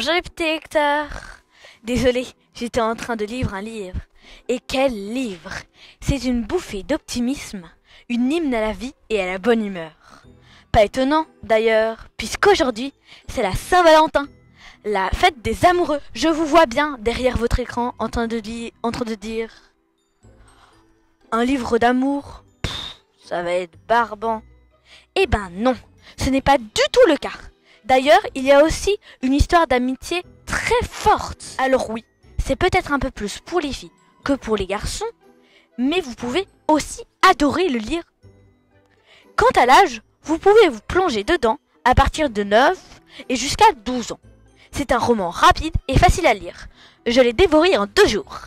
Bonjour les petits lecteurs. Désolée, j'étais en train de lire un livre. Et quel livre! C'est une bouffée d'optimisme, une hymne à la vie et à la bonne humeur. Pas étonnant d'ailleurs, puisqu'aujourd'hui, c'est la Saint-Valentin, la fête des amoureux. Je vous vois bien derrière votre écran en train de dire un livre d'amour, ça va être barbant. Eh ben non, ce n'est pas du tout le cas. D'ailleurs, il y a aussi une histoire d'amitié très forte. Alors oui, c'est peut-être un peu plus pour les filles que pour les garçons, mais vous pouvez aussi adorer le lire. Quant à l'âge, vous pouvez vous plonger dedans à partir de 9 et jusqu'à 12 ans. C'est un roman rapide et facile à lire. Je l'ai dévoré en 2 jours.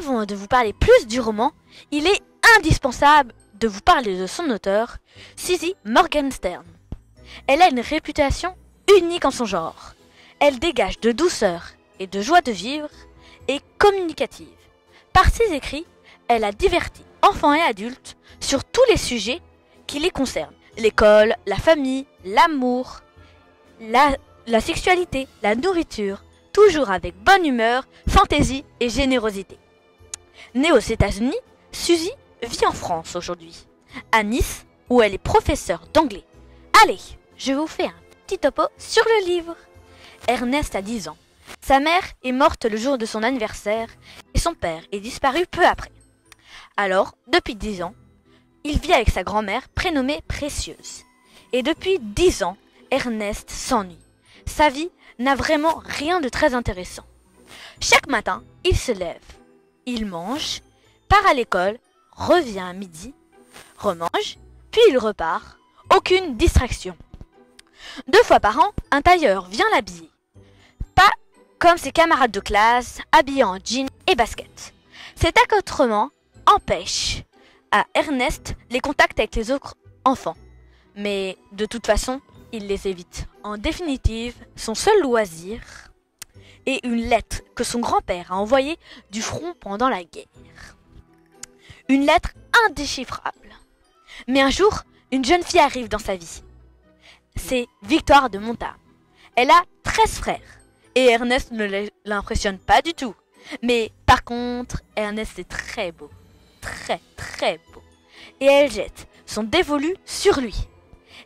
Avant de vous parler plus du roman, il est indispensable de vous parler de son auteur, Susie Morgenstern. Elle a une réputation unique en son genre. Elle dégage de douceur et de joie de vivre et communicative. Par ses écrits, elle a diverti enfants et adultes sur tous les sujets qui les concernent. L'école, la famille, l'amour, la sexualité, la nourriture, toujours avec bonne humeur, fantaisie et générosité. Née aux États-Unis, Suzy vit en France aujourd'hui, à Nice, où elle est professeure d'anglais. Allez, je vous fais un petit topo sur le livre. Ernest a 10 ans. Sa mère est morte le jour de son anniversaire et son père est disparu peu après. Alors, depuis 10 ans, il vit avec sa grand-mère prénommée Précieuse. Et depuis 10 ans, Ernest s'ennuie. Sa vie n'a vraiment rien de très intéressant. Chaque matin, il se lève, il mange, part à l'école, revient à midi, remange, puis il repart. Aucune distraction. 2 fois par an, un tailleur vient l'habiller. Pas comme ses camarades de classe, habillés en jean et basket. Cet accoutrement empêche à Ernest les contacts avec les autres enfants. Mais de toute façon, il les évite. En définitive, son seul loisir est une lettre que son grand-père a envoyée du front pendant la guerre. Une lettre indéchiffrable. Mais un jour, une jeune fille arrive dans sa vie. C'est Victoire de Montagne. Elle a 13 frères. Et Ernest ne l'impressionne pas du tout. Mais par contre, Ernest est très beau. Très très beau. Et elle jette son dévolu sur lui.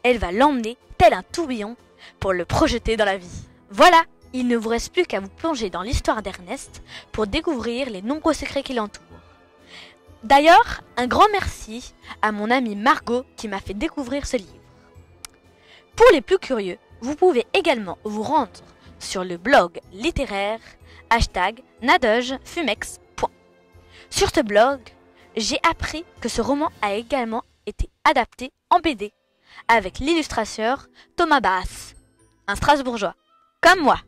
Elle va l'emmener tel un tourbillon pour le projeter dans la vie. Voilà, il ne vous reste plus qu'à vous plonger dans l'histoire d'Ernest pour découvrir les nombreux secrets qui l'entourent. D'ailleurs, un grand merci à mon amie Margot qui m'a fait découvrir ce livre. Pour les plus curieux, vous pouvez également vous rendre sur le blog littéraire #nadejfumex. Sur ce blog, j'ai appris que ce roman a également été adapté en BD avec l'illustrateur Thomas Bass, un Strasbourgeois, comme moi.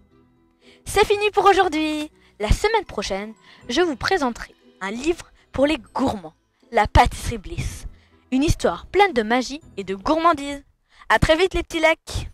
C'est fini pour aujourd'hui. La semaine prochaine, je vous présenterai un livre pour les gourmands, La Pâtisserie Bliss. Une histoire pleine de magie et de gourmandise. À très vite les petits lacs.